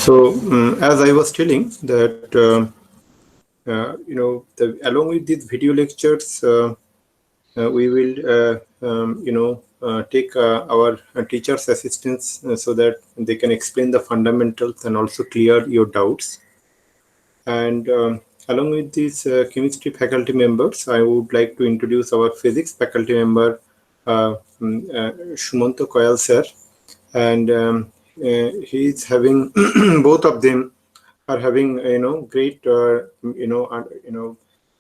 So, as I was telling that, along with these video lectures, we will, take our teachers' assistants so that they can explain the fundamentals and also clear your doubts. And along with these chemistry faculty members, I would like to introduce our physics faculty member, Shumanto Koyal sir. And he is having both of them are having great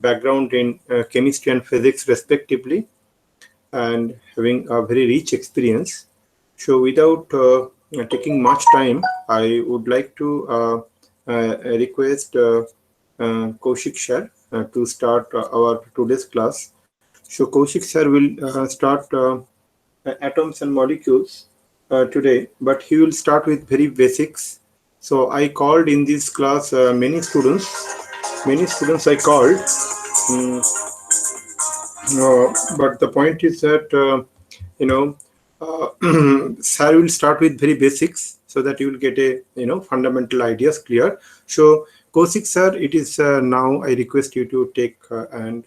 background in chemistry and physics respectively, and having a very rich experience. So without taking much time, I would like to request Kaushik sir to start our today's class. So Kaushik sir will start atoms and molecules today, but he will start with very basics. So I called in this class many students. Many students I called. Mm, but the point is that you know sir will start with very basics so that you will get a fundamental ideas clear. So Kaushik sir, it is now I request you to take and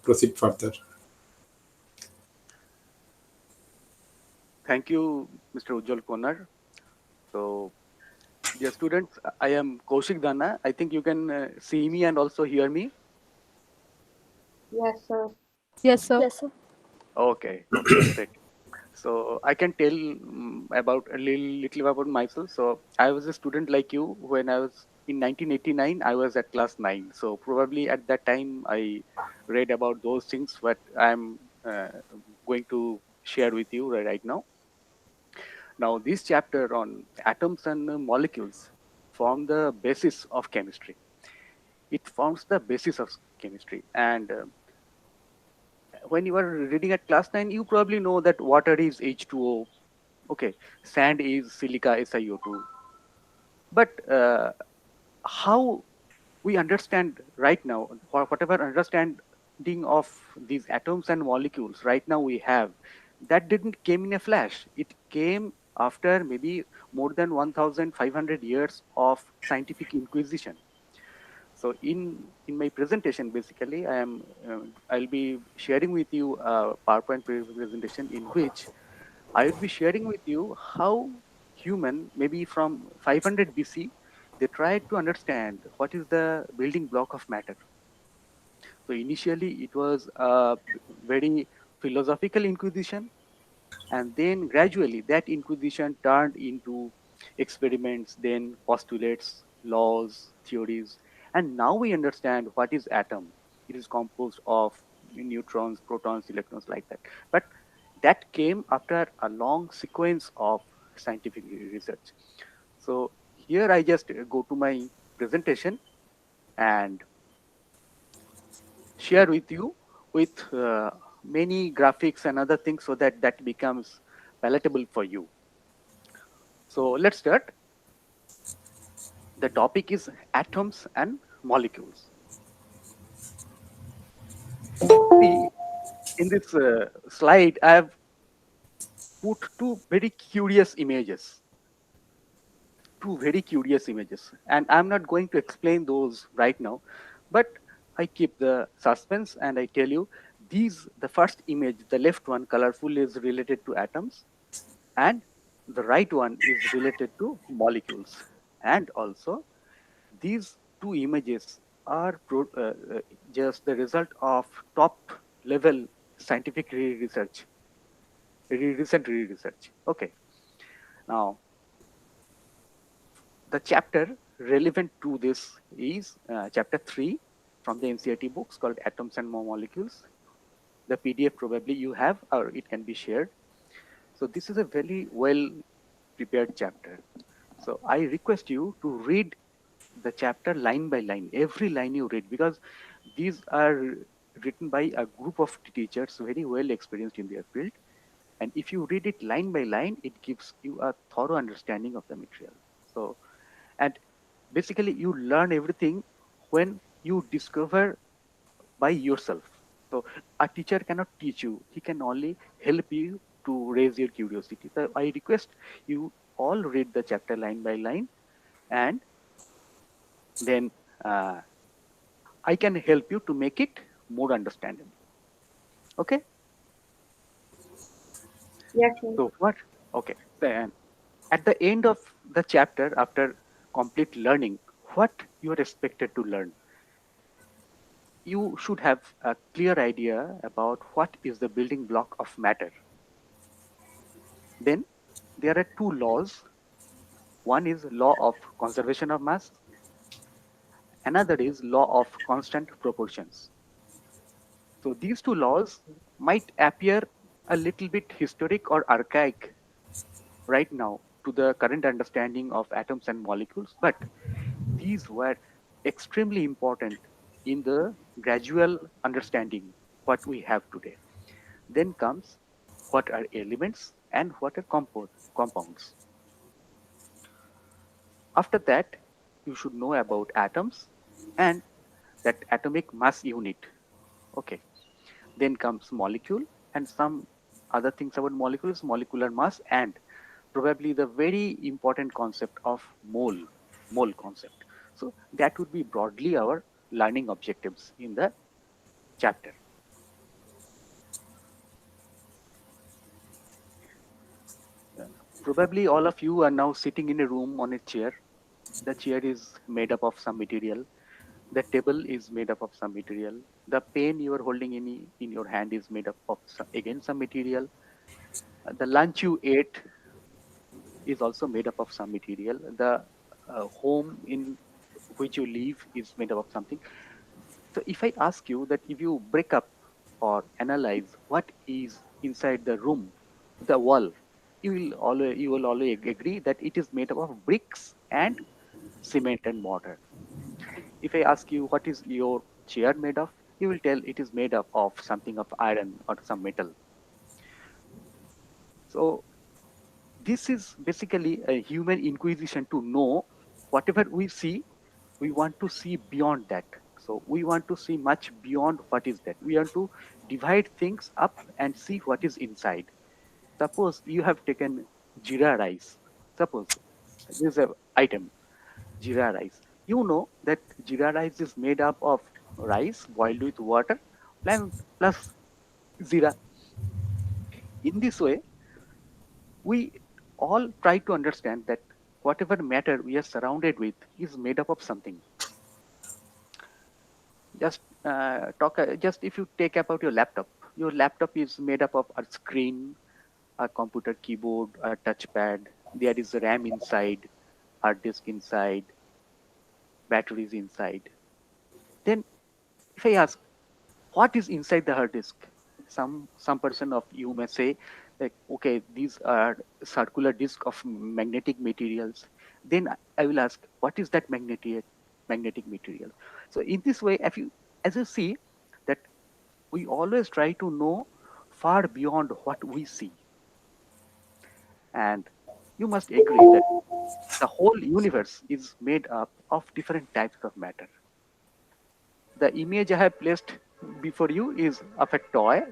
proceed further. Thank you, Mr. Ujjwal Konar. So, dear students, I am Kaushik Dana. I think you can see me and also hear me. Yes, sir. Yes, sir. Yes, sir. Okay, okay, great. So I can tell about a little about myself. So I was a student like you when I was in 1989. I was at class 9. So probably at that time I read about those things what I'm going to share with you right now. Now this chapter on atoms and molecules form the basis of chemistry. It forms the basis of chemistry, and when you are reading at class 9, you probably know that water is H2O. Okay, sand is silica SiO2. But how we understand right now, whatever understanding of these atoms and molecules right now we have, that didn't came in a flash. It came after maybe more than 1,500 years of scientific inquisition. So in my presentation, basically, I'll be sharing with you a PowerPoint presentation in which I would be sharing with you how human, maybe from 500 BC, they tried to understand what is the building block of matter. So initially, it was a very philosophical inquisition, and then gradually that inquisition turned into experiments, then postulates, laws, theories, and now we understand what is atom. It is composed of neutrons, protons, electrons, like that. But that came after a long sequence of scientific research. So here I just go to my presentation and share with you with many graphics and other things so that that becomes palatable for you. So let's start. The topic is atoms and molecules. See, in this slide, I have put two very curious images. Two very curious images. And I'm not going to explain those right now, but I keep the suspense and I tell you the first image, the left one, colorful, is related to atoms, and the right one is related to molecules. And also, these two images are just the result of top level scientific research, recent research. Okay. Now, the chapter relevant to this is chapter 3 from the NCERT books called Atoms and Molecules. The PDF probably you have, or it can be shared. So this is a very well prepared chapter. So I request you to read the chapter line by line, every line you read, because these are written by a group of teachers very well experienced in their field. And if you read it line by line, it gives you a thorough understanding of the material. So, and basically you learn everything when you discover by yourself. So a teacher cannot teach you, he can only help you to raise your curiosity. So I request you all read the chapter line by line and then I can help you to make it more understandable. Okay. Yes, sir. So what? Okay. Then at the end of the chapter, after complete learning, what you are expected to learn, you should have a clear idea about what is the building block of matter. Then there are two laws. One is law of conservation of mass. Another is law of constant proportions. So these two laws might appear a little bit historic or archaic right now to the current understanding of atoms and molecules, but these were extremely important in the gradual understanding what we have today. Then comes what are elements and what are compounds. After that, you should know about atoms and that atomic mass unit. Okay. Then comes molecule and some other things about molecules, molecular mass, and probably the very important concept of mole concept. So that would be broadly our learning objectives in the chapter. Uh, Probably all of you are now sitting in a room on a chair. The chair is made up of some material. The table is made up of some material. The pen you are holding in your hand is made up of again some material. The lunch you ate is also made up of some material. The home in which you live is made up of something. So if I ask you that if you break up or analyze what is inside the room, the wall, you will always agree that it is made up of bricks and cement and mortar. If I ask you what is your chair made of, you will tell it is made up of something of iron or some metal. So this is basically a human inquisition to know whatever we see, we want to see beyond that. So we want to see much beyond what is that. We want to divide things up and see what is inside. Suppose you have taken jeera rice. Suppose this is an item, jeera rice. You know that jeera rice is made up of rice boiled with water plus jeera. In this way, we all try to understand that whatever matter we are surrounded with is made up of something. Just if you take about your laptop is made up of a screen, a computer keyboard, a touchpad. There is a RAM inside, hard disk inside, batteries inside. Then if I ask what is inside the hard disk, some person of you may say like, okay, these are circular disk of magnetic materials. Then I will ask what is that magnetic material. So in this way, if you as you see that we always try to know far beyond what we see, and you must agree that the whole universe is made up of different types of matter. The image I have placed before you is of a toy.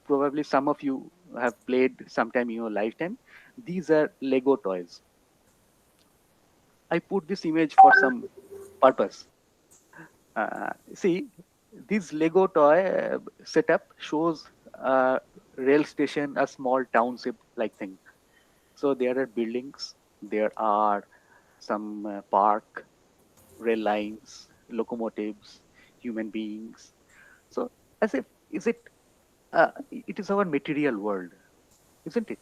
Probably some of you have played sometime in your lifetime. These are Lego toys. I put this image for some purpose. See, this Lego toy setup shows a rail station, a small township like thing. So there are buildings, there are some park, rail lines, locomotives, human beings. So as if is it is our material world, isn't it?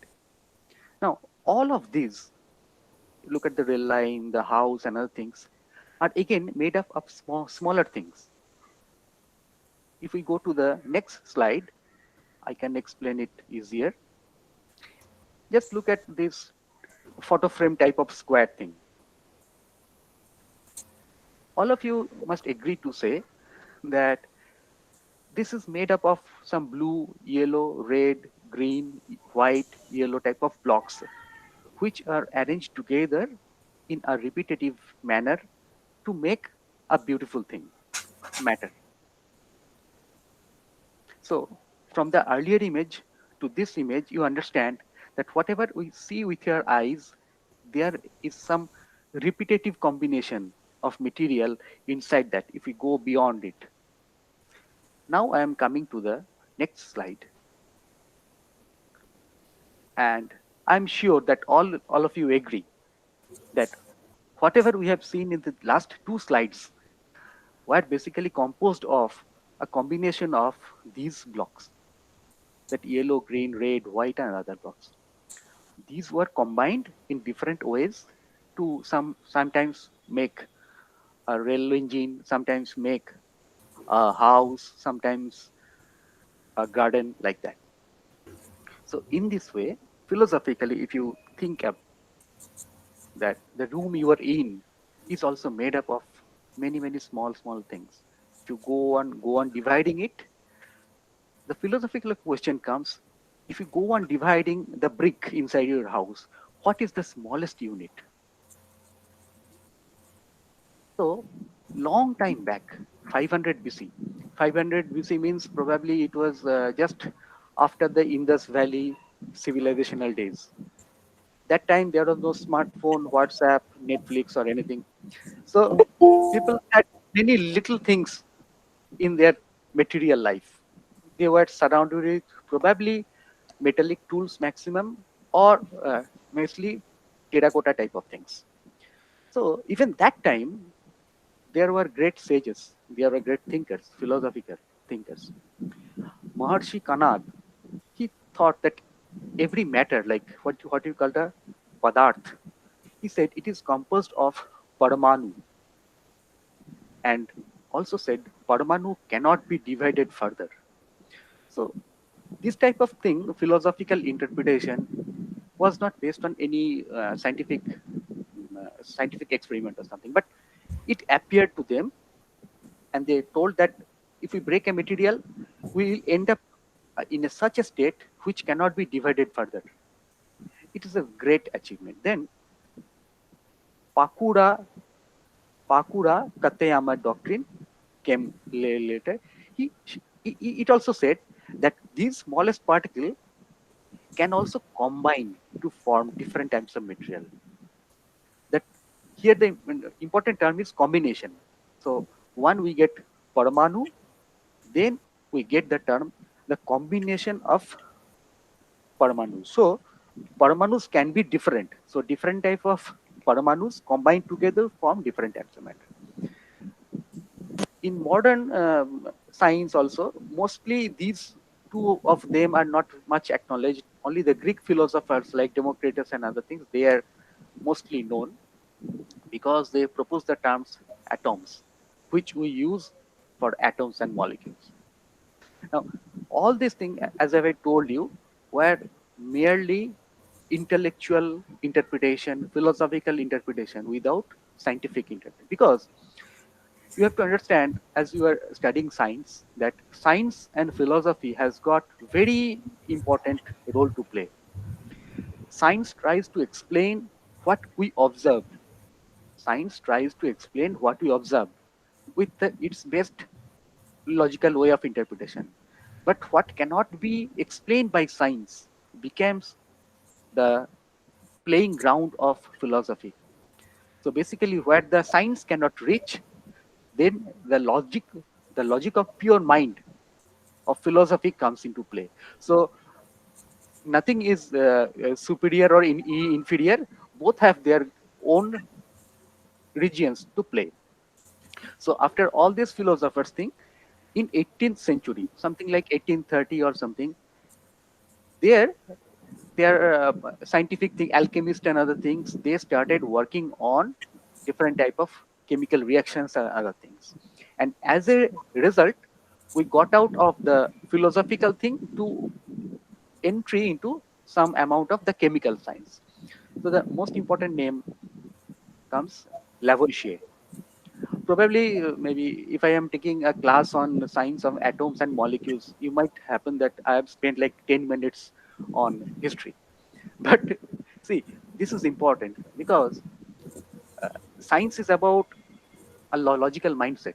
Now all of these, look at the rail line, the house, and other things, are again made up of smaller things. If we go to the next slide, I can explain it easier. Just look at this photo frame type of square thing. All of you must agree to say that this is made up of some blue, yellow, red, green, white, yellow type of blocks, which are arranged together in a repetitive manner to make a beautiful thing, matter. So from the earlier image to this image, you understand that whatever we see with your eyes, there is some repetitive combination of material inside that if we go beyond it. Now I am coming to the next slide, and I'm sure that all of you agree that whatever we have seen in the last two slides were basically composed of a combination of these blocks, that yellow, green, red, white, and other blocks. These were combined in different ways to sometimes make a rail engine, sometimes make a house, sometimes a garden, like that. So in this way, philosophically, if you think of that the room you are in is also made up of many small things. If you go on dividing it, the philosophical question comes: if you go on dividing the brick inside your house, what is the smallest unit? So long time back, 500 BC. 500 BC means probably it was just after the Indus Valley civilizational days. That time there was no smartphone, WhatsApp, Netflix, or anything. So people had many little things in their material life. They were surrounded with probably metallic tools maximum, or mostly terracotta type of things. So even that time, there were great sages, there were great thinkers, philosophical thinkers. Maharshi Kanad, he thought that every matter, like what you call the padarth, he said it is composed of Paramanu, and also said Paramanu cannot be divided further. So this type of thing, philosophical interpretation, was not based on any scientific experiment or something, but it appeared to them, and they told that if we break a material, we will end up in such a state which cannot be divided further. It is a great achievement. Then Pakura Pakura Katayama doctrine came later. He, it also said that these smallest particle can also combine to form different types of material. That here the important term is combination. So one we get Paramanu, then we get the term the combination of Paramanus. So Paramanus can be different. So different type of Paramanus combined together form different types of matter. In modern science also, mostly these two of them are not much acknowledged. Only the Greek philosophers like Democritus and other things, they are mostly known because they propose the terms atoms, which we use for atoms and molecules. Now, all these things, as I told you, were merely intellectual interpretation, philosophical interpretation without scientific interpretation. Because you have to understand, as you are studying science, that science and philosophy has got very important role to play. Science tries to explain what we observe. Science tries to explain what we observe with its best logical way of interpretation. But what cannot be explained by science becomes the playing ground of philosophy. So basically, where the science cannot reach, then the logic of pure mind of philosophy comes into play. So nothing is superior or inferior. Both have their own regions to play. So after all these philosophers think, in 18th century, something like 1830 or something, there their scientific thing, alchemists and other things, they started working on different type of chemical reactions and other things. And as a result, we got out of the philosophical thing to entry into some amount of the chemical science. So the most important name comes Lavoisier. Probably, maybe if I am taking a class on the science of atoms and molecules, you might happen that I have spent like 10 minutes on history. But see, this is important because uh, science is about a logical mindset.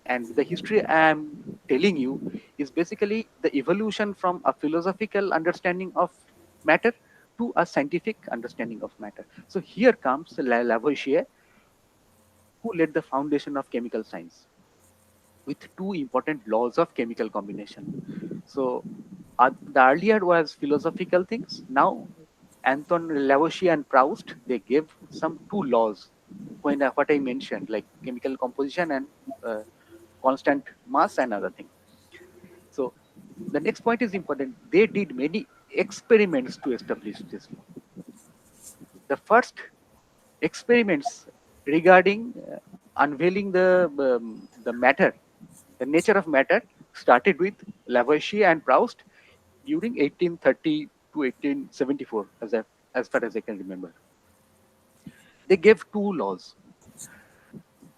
And the history I am telling you is basically the evolution from a philosophical understanding of matter to a scientific understanding of matter. So here comes Lavoisier, who laid the foundation of chemical science with two important laws of chemical combination. So the earlier was philosophical things. Now Anton Lavoisier and Proust, they gave some two laws when what I mentioned, like chemical composition and uh, constant mass and other thing. So the next point is important. They did many experiments to establish this law. The first experiments regarding unveiling the matter, the nature of matter, started with Lavoisier and Proust during 1830 to 1874, as far as I can remember. They gave two laws,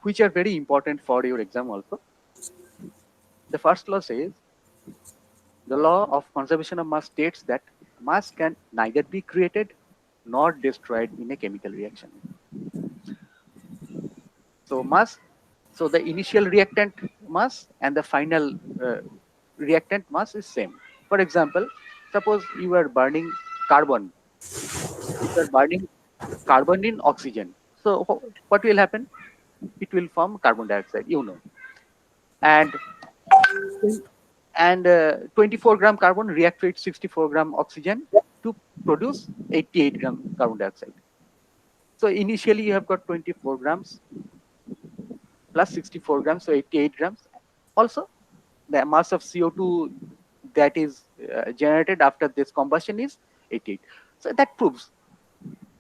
which are very important for your exam also. The first law says the law of conservation of mass states that mass can neither be created nor destroyed in a chemical reaction. So mass, so the initial reactant mass and the final reactant mass is same. For example, suppose you are burning carbon. If you are burning carbon in oxygen, so what will happen? It will form carbon dioxide, you know. And and 24 gram carbon react with 64 gram oxygen to produce 88 gram carbon dioxide. So initially you have got 24 grams plus 64 grams, so 88 grams. Also, the mass of CO2 that is generated after this combustion is 88. So that proves.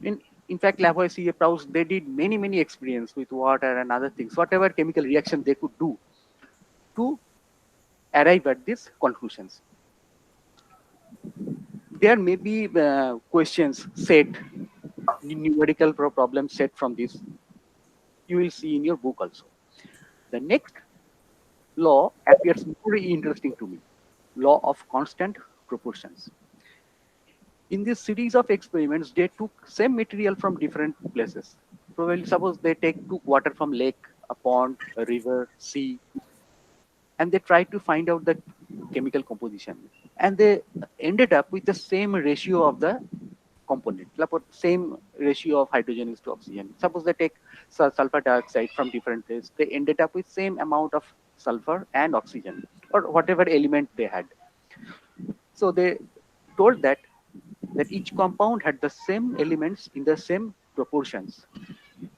In in fact, Lavoisier, Proust, they did many experiments with water and other things, whatever chemical reaction they could do to arrive at these conclusions. There may be questions set, numerical problems set from this. You will see in your book also. The next law appears very interesting to me, law of constant proportions. In this series of experiments, they took same material from different places. Probably suppose they took water from lake, a pond, a river, sea, and they tried to find out the chemical composition. And they ended up with the same ratio of the component, like same ratio of hydrogen is to oxygen. Suppose they take sulfur dioxide from different places, they ended up with same amount of sulfur and oxygen or whatever element they had. So they told that each compound had the same elements in the same proportions,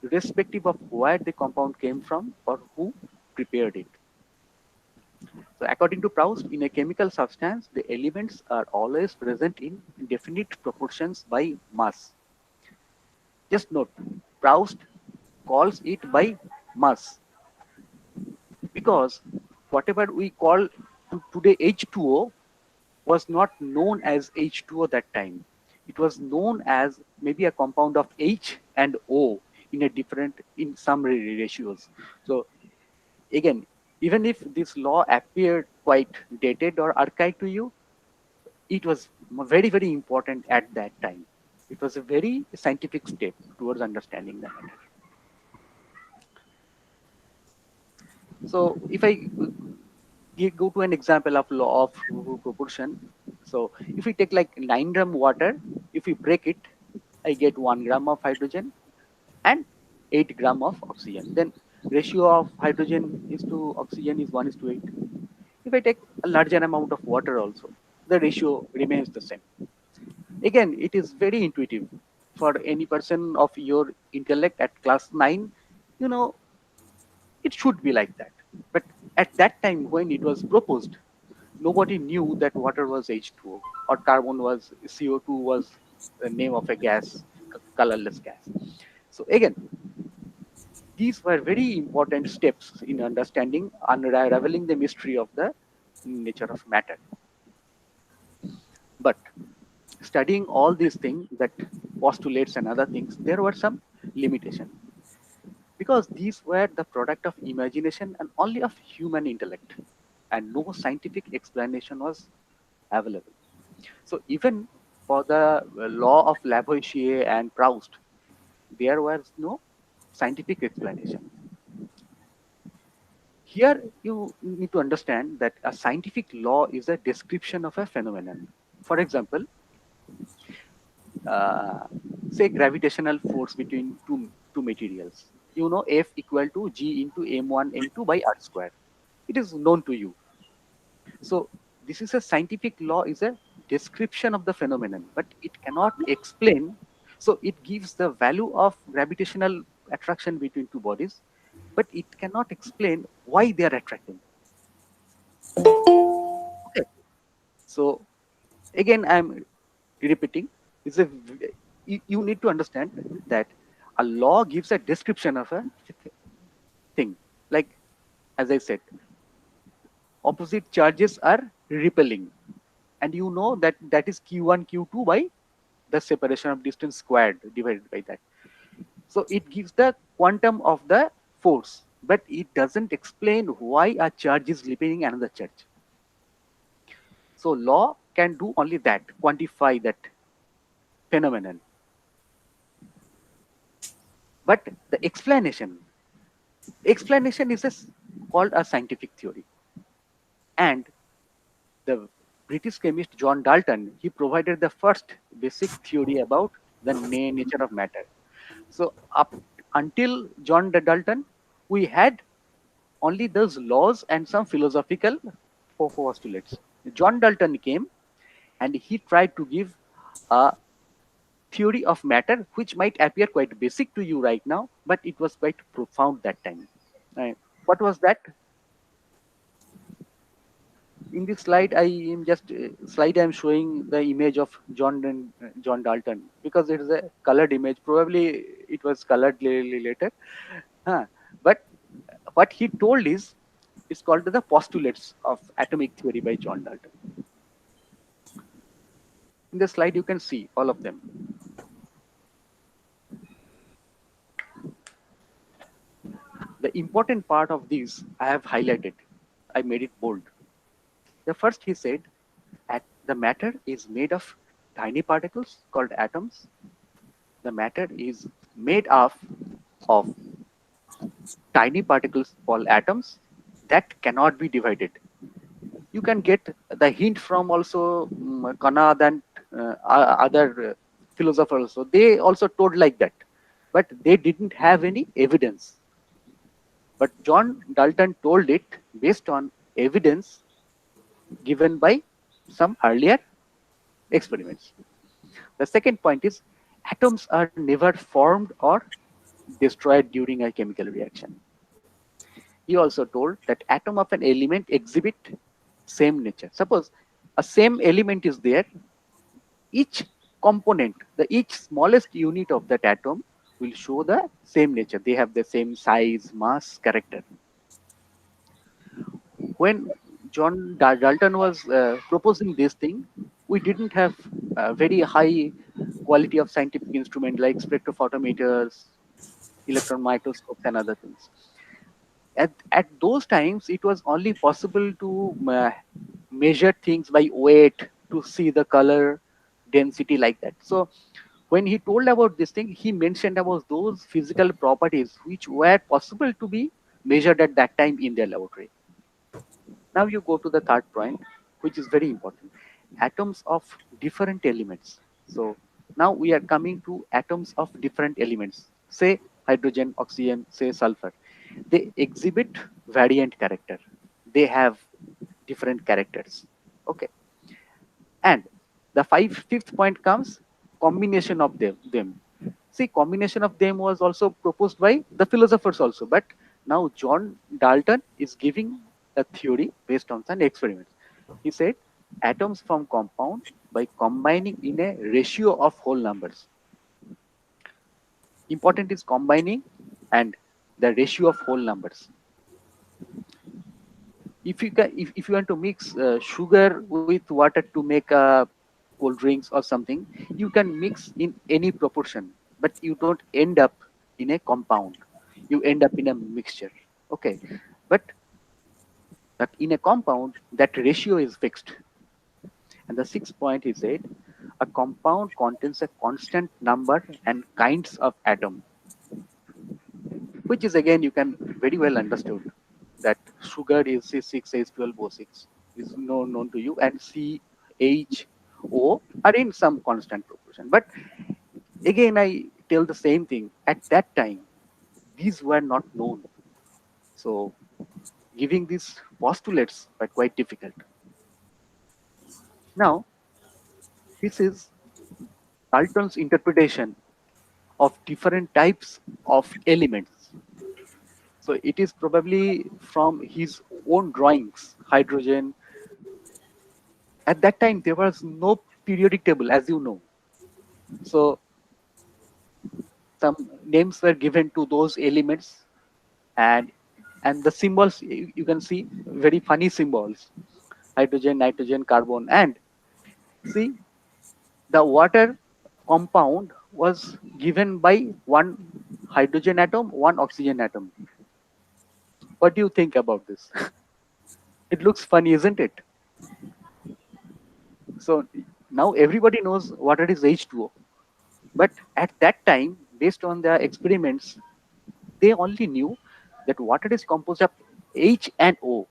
irrespective of where the compound came from or who prepared it. So according to Proust, in a chemical substance, the elements are always present in definite proportions by mass. Just note, Proust calls it by mass because whatever we call today H2O was not known as H2O that time. It was known as maybe a compound of H and O in a different, in some ratios. So again, even if this law appeared quite dated or archaic to you, it was very important at that time. It was a very scientific step towards understanding the matter. So if I go to an example of law of proportion, so if we take like 9 gram water, if we break it, I get 1 gram of hydrogen and 8 gram of oxygen. Then ratio of hydrogen is to oxygen is 1 is to 8. If I take a larger amount of water also, the ratio remains the same. Again, it is very intuitive for any person of your intellect at class 9. You know, it should be like that. But at that time when it was proposed, nobody knew that water was H2O or carbon was CO2 was the name of a gas, colorless gas. So again, these were very important steps in understanding, unraveling the mystery of the nature of matter. But studying all these things, that postulates and other things, there were some limitations because these were the product of imagination and only of human intellect, and no scientific explanation was available. So even for the law of Lavoisier and Proust, there was no scientific explanation. Here you need to understand that a scientific law is a description of a phenomenon. For example, say gravitational force between two materials. You know F equal to G into m1 m2 by r square. It is known to you. So this is a scientific law, is a description of the phenomenon, but it cannot explain. So it gives the value of gravitational attraction between two bodies, but it cannot explain why they are attracting. Okay. So again, I'm repeating. It's a you need to understand that a law gives a description of a thing. Like as I said, opposite charges are repelling, and you know that that is q1 q2 by the separation of distance squared divided by that. So it gives the quantum of the force, but it doesn't explain why a charge is repelling another charge. So law can do only that, quantify that phenomenon. But the explanation is called a scientific theory. And the British chemist John Dalton, he provided the first basic theory about the nature of matter. So up until John Dalton, we had only those laws and some philosophical postulates. John Dalton came and he tried to give a theory of matter which might appear quite basic to you right now, but it was quite profound that time. What was that? In this slide, I am just slide I am showing the image of John Dalton because it is a colored image. Probably it was colored later. Huh. But what he told is it's called the postulates of atomic theory by John Dalton. In the slide, you can see all of them. The important part of these I have highlighted. I made it bold. The first, he said, the matter is made of tiny particles called atoms. The matter is made of tiny particles called atoms that cannot be divided. You can get the hint from also Kanad and other philosophers. So they also told like that, but they didn't have any evidence. But John Dalton told it based on evidence given by some earlier experiments. The second point is atoms are never formed or destroyed during a chemical reaction. He also told that atom of an element exhibit same nature. Suppose a same element is there, each component, each smallest unit of that atom will show the same nature. They have the same size, mass, character. When John Dalton was proposing this thing, we didn't have very high quality of scientific instrument like spectrophotometers, electron microscopes, and other things. At those times, it was only possible to measure things by weight to see the color, density, like that. So when he told about this thing, he mentioned about those physical properties which were possible to be measured at that time in their laboratory. Now you go to the third point, which is very important. Atoms of different elements. So now we are coming to atoms of different elements. Say hydrogen, oxygen, say sulfur. They exhibit variant character. They have different characters. Okay. And the fifth point comes combination of them. See, combination of them was also proposed by the philosophers also, but now John Dalton is giving a theory based on some experiments. He said atoms form compound by combining in a ratio of whole numbers. Important is combining and the ratio of whole numbers. If you want to mix sugar with water to make cold drinks or something, you can mix in any proportion, but you don't end up in a compound. You end up in a mixture. Okay, but in a compound, that ratio is fixed. And the sixth point is that a compound contains a constant number and kinds of atom, which is again you can very well understood that sugar is C6H12O6 is known to you, and CH O are in some constant proportion. But again, I tell the same thing. At that time, these were not known. So giving these postulates were quite difficult. Now, this is Dalton's interpretation of different types of elements. So it is probably from his own drawings, hydrogen. At that time, there was no periodic table, as you know. So some names were given to those elements, and the symbols you can see very funny symbols: hydrogen, nitrogen, carbon, and see the water compound was given by one hydrogen atom, one oxygen atom. What do you think about this? It looks funny, isn't it? So now everybody knows water is H2O. But at that time, based on their experiments, they only knew that water is composed of H and O.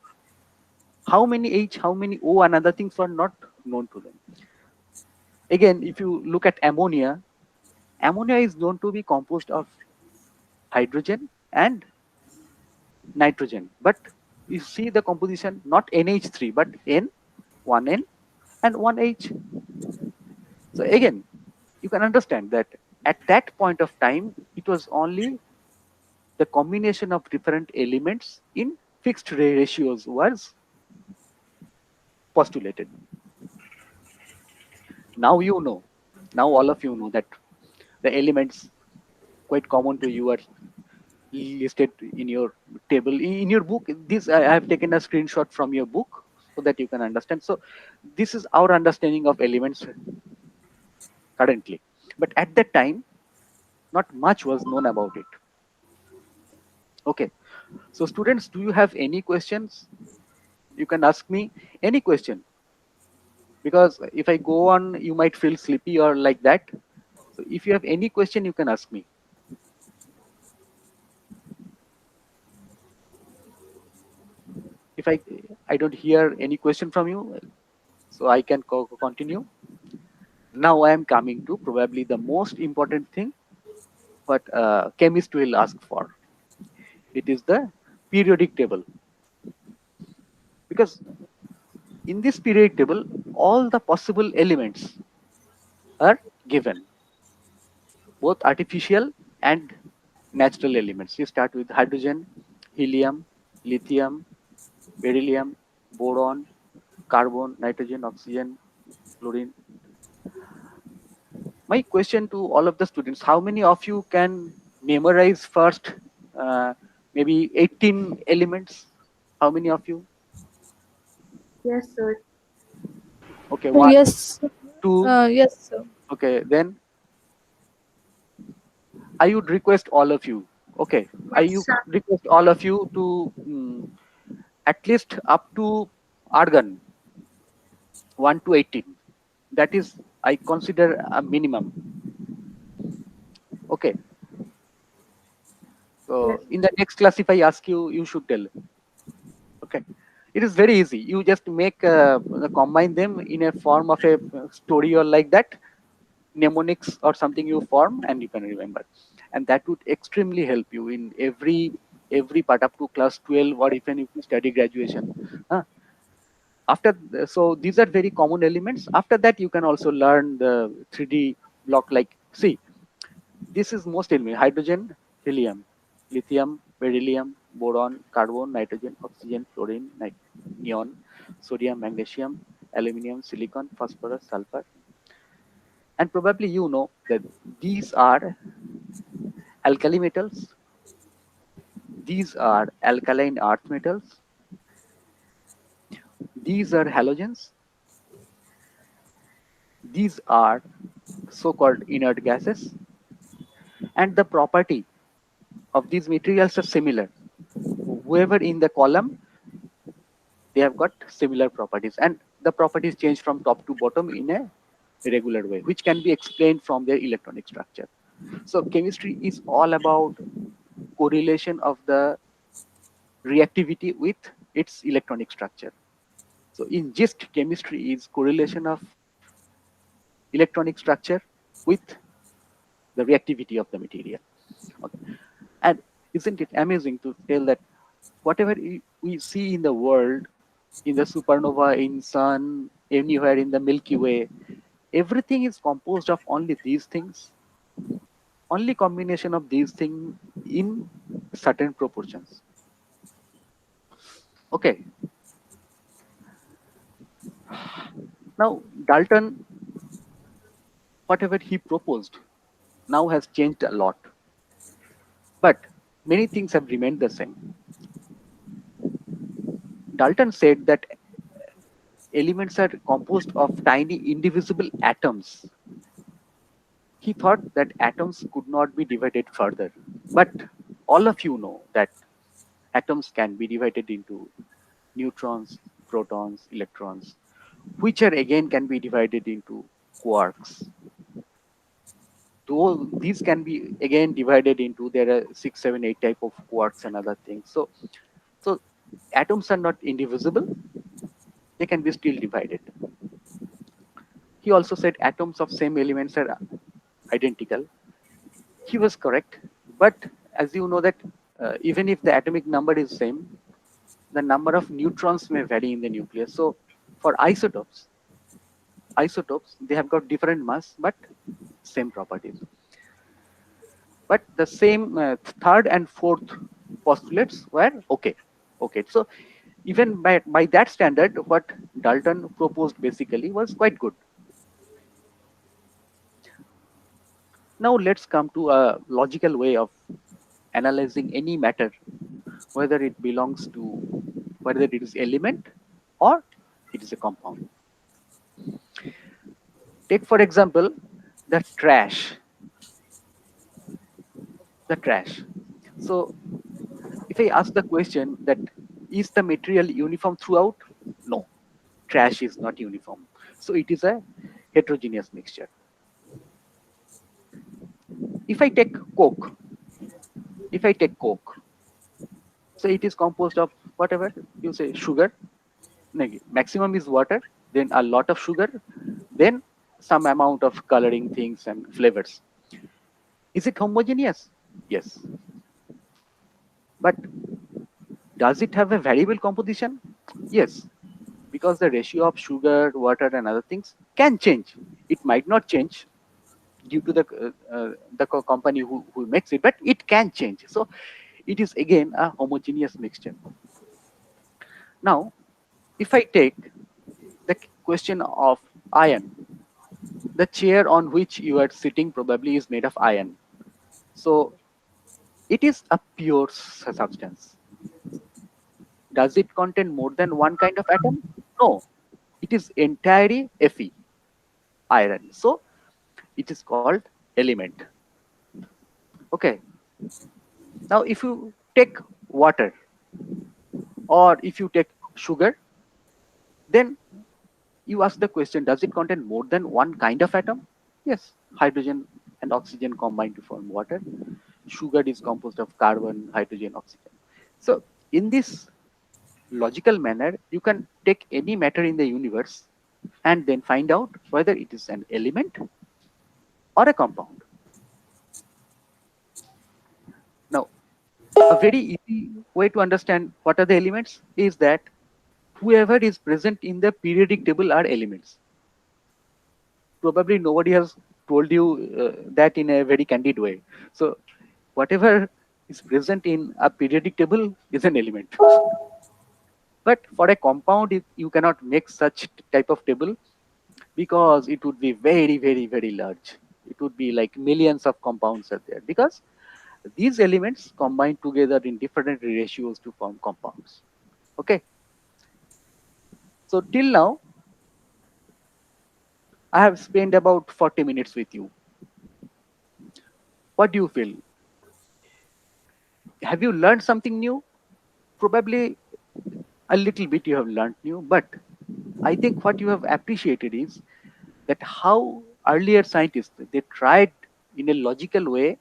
How many H, how many O, and other things were not known to them. Again, if you look at ammonia, ammonia is known to be composed of hydrogen and nitrogen. But you see the composition, not NH3, but N, 1N, and 1H. So again, you can understand that at that point of time, it was only the combination of different elements in fixed ratios was postulated. Now you know, now all of you know that the elements quite common to you are listed in your table in your book. This I have taken a screenshot from your book so that you can understand. So this is our understanding of elements currently, but at that time not much was known about it. Okay, so students, do you have any questions? You can ask me any question, because if I go on you might feel sleepy or like that. So if you have any question you can ask me. If I don't hear any question from you, so I can continue. Now I am coming to probably the most important thing what chemist will ask for. It is the periodic table, because in this periodic table all the possible elements are given, both artificial and natural elements. You start with hydrogen, helium, lithium, beryllium, boron, carbon, nitrogen, oxygen, fluorine. My question to all of the students: how many of you can memorize first maybe 18 elements? How many of you? Yes, sir. Okay, one, Yes. two. Yes, sir. Okay, then I would request all of you. Okay, I Yes, sir. request all of you to at least up to argon 1 to 18. That is, I consider a minimum. Okay, Yes. so in the next class, if I ask you, you should tell. Okay, it is very easy. You just make combine them in a form of a story or like that, mnemonics or something you form, and you can remember, and that would extremely help you in every part up to class 12, or even if you study graduation. Huh? So these are very common elements. After that, you can also learn the 3D block. Like, see, this is most element: hydrogen, helium, lithium, beryllium, boron, carbon, nitrogen, oxygen, fluorine, neon, sodium, magnesium, aluminium, silicon, phosphorus, sulfur. And probably you know that these are alkali metals, these are alkaline earth metals, these are halogens, these are so-called inert gases, and the property of these materials are similar. Whoever in the column, they have got similar properties, and the properties change from top to bottom in a regular way, which can be explained from their electronic structure. So chemistry is all about correlation of the reactivity with its electronic structure. So in gist, chemistry is correlation of electronic structure with the reactivity of the material. Okay. And isn't it amazing to tell that whatever we see in the world, in the supernova, in sun, anywhere in the Milky Way, everything is composed of only these things, only combination of these things in certain proportions. Okay. Now Dalton, whatever he proposed, now has changed a lot, but many things have remained the same. Dalton said that elements are composed of tiny indivisible atoms. He thought that atoms could not be divided further. But all of you know that atoms can be divided into neutrons, protons, electrons, which are again can be divided into quarks. Though these can be again divided into, there are 6, 7, 8 type of quarks and other things. So atoms are not indivisible; they can be still divided. He also said atoms of same elements are identical. He was correct, but as you know that even if the atomic number is same, the number of neutrons may vary in the nucleus. So for isotopes they have got different mass but same properties. But the same third and fourth postulates were okay. Okay, so even by that standard, what Dalton proposed basically was quite good. Now let's come to a logical way of analyzing any matter, whether it belongs to, whether it is element or it is a compound. Take for example the trash. The trash. So if I ask the question that is the material uniform throughout? No, trash is not uniform. So it is a heterogeneous mixture. If I take Coke, if I take Coke, so it is composed of whatever you say sugar, maximum is water, then a lot of sugar, then some amount of coloring things and flavors. Is it homogeneous? Yes. But does it have a variable composition? Yes, because the ratio of sugar, water, and other things can change. It might not change due to the company who makes it, but it can change. So it is again a homogeneous mixture. Now, if I take the question of iron, the chair on which you are sitting probably is made of iron. So it is a pure substance. Does it contain more than one kind of atom? No, it is entirely Fe, iron. So it is called element. Okay. Now, if you take water or if you take sugar, then you ask the question, does it contain more than one kind of atom? Yes, hydrogen and oxygen combine to form water. Sugar is composed of carbon, hydrogen, oxygen. So in this logical manner, you can take any matter in the universe and then find out whether it is an element or a compound. Now, a very easy way to understand what are the elements is that whoever is present in the periodic table are elements. Probably nobody has told you that in a very candid way. So whatever is present in a periodic table is an element. But for a compound, you cannot make such type of table because it would be very, very, very large. It would be like millions of compounds are there because these elements combine together in different ratios to form compounds. Okay. So till now, I have spent about 40 minutes with you. What do you feel? Have you learned something new? Probably a little bit you have learned new, but I think what you have appreciated is that how earlier scientists, they tried in a logical way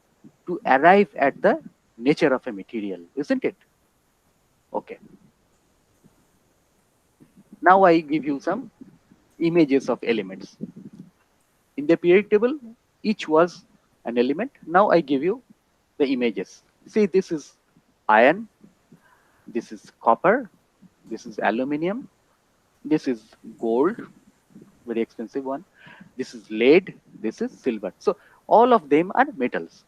to arrive at the nature of a material, isn't it? Okay. Now I give you some images of elements. In the periodic table, each was an element. Now I give you the images. See, this is iron, this is copper, this is aluminium, this is gold, very expensive one, this is lead, this is silver. So all of them are metals.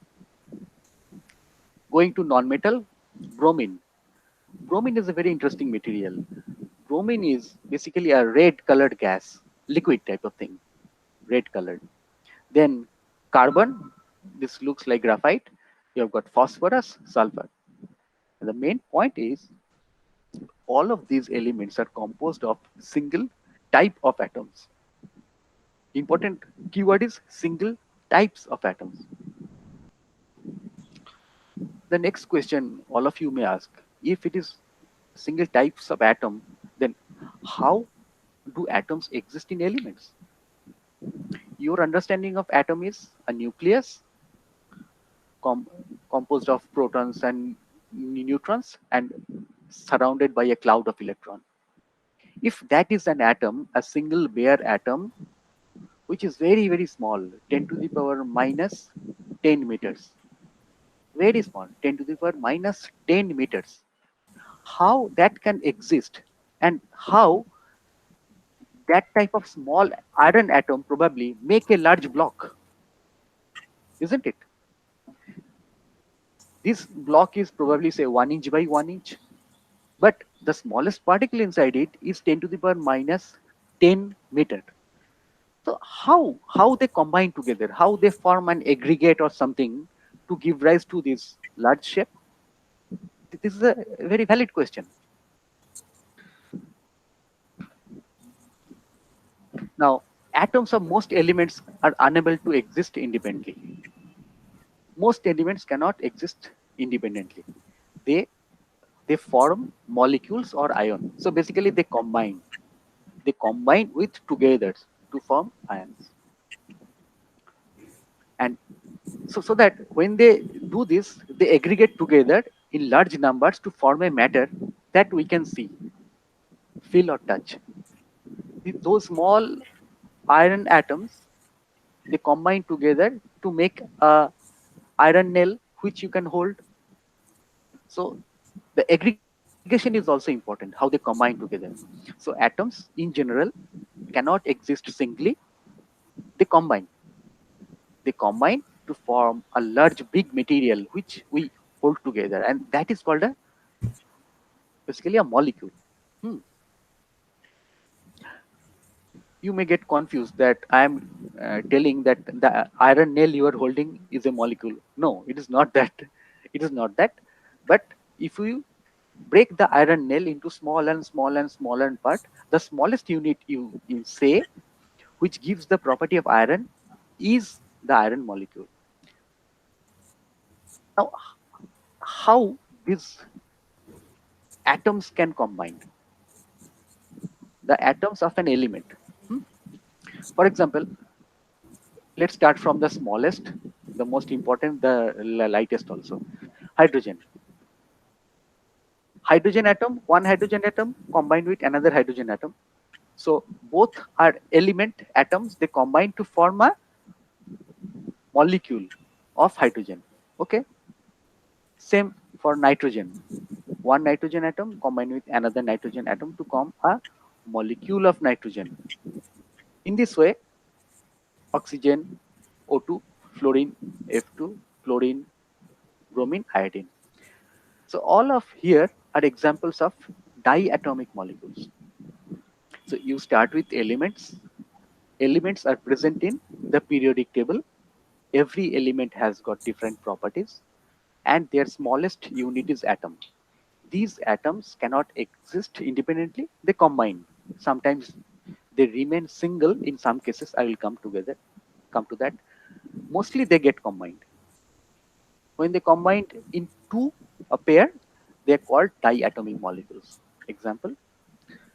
Going to non-metal, bromine. Bromine is a very interesting material. Bromine is basically a red colored gas, liquid type of thing, red colored. Then carbon, this looks like graphite. You have got phosphorus, sulfur. And the main point is all of these elements are composed of single type of atoms. Important keyword is single types of atoms. The next question all of you may ask, if it is single types of atom, then how do atoms exist in elements? Your understanding of atom is a nucleus composed of protons and neutrons and surrounded by a cloud of electrons. If that is an atom, a single bare atom, which is very, very small, 10 to the power minus 10 meters, very small, 10 to the power minus 10 meters, how that can exist and how that type of small iron atom probably make a large block, isn't it? This block is probably say 1 inch by 1 inch, but the smallest particle inside it is 10 to the power minus 10 meter. So how they combine together, how they form an aggregate or something to give rise to this large shape? This is a very valid question. Now, atoms of most elements are unable to exist independently. Most elements cannot exist independently. They form molecules or ions. So basically they combine. They combine with together to form ions. And so that when they do this, they aggregate together in large numbers to form a matter that we can see, feel or touch. Those small iron atoms, they combine together to make a iron nail which you can hold. So the aggregation is also important, how they combine together. So atoms in general cannot exist singly, they combine. They combine to form a large big material which we hold together, and that is called a basically a molecule. Hmm. You may get confused that I am telling that the iron nail you are holding is a molecule. No, it is not that. It is not that. But if you break the iron nail into small and small and smaller part, the smallest unit you say, which gives the property of iron, is the iron molecule. Now, how these atoms can combine? The atoms of an element. Hmm? For example, let's start from the smallest, the most important, the lightest also. Hydrogen. Hydrogen atom, one hydrogen atom combined with another hydrogen atom. So both are element atoms, they combine to form a molecule of hydrogen. Okay. Same for nitrogen. One nitrogen atom combined with another nitrogen atom to form a molecule of nitrogen. In this way, oxygen, O2, fluorine, F2, chlorine, bromine, iodine. So all of here are examples of diatomic molecules. So you start with elements. Elements are present in the periodic table. Every element has got different properties, and their smallest unit is atom. These atoms cannot exist independently, they combine. Sometimes they remain single, in some cases I will come to that. Mostly they get combined. When they combined into a pair, they are called diatomic molecules. Example,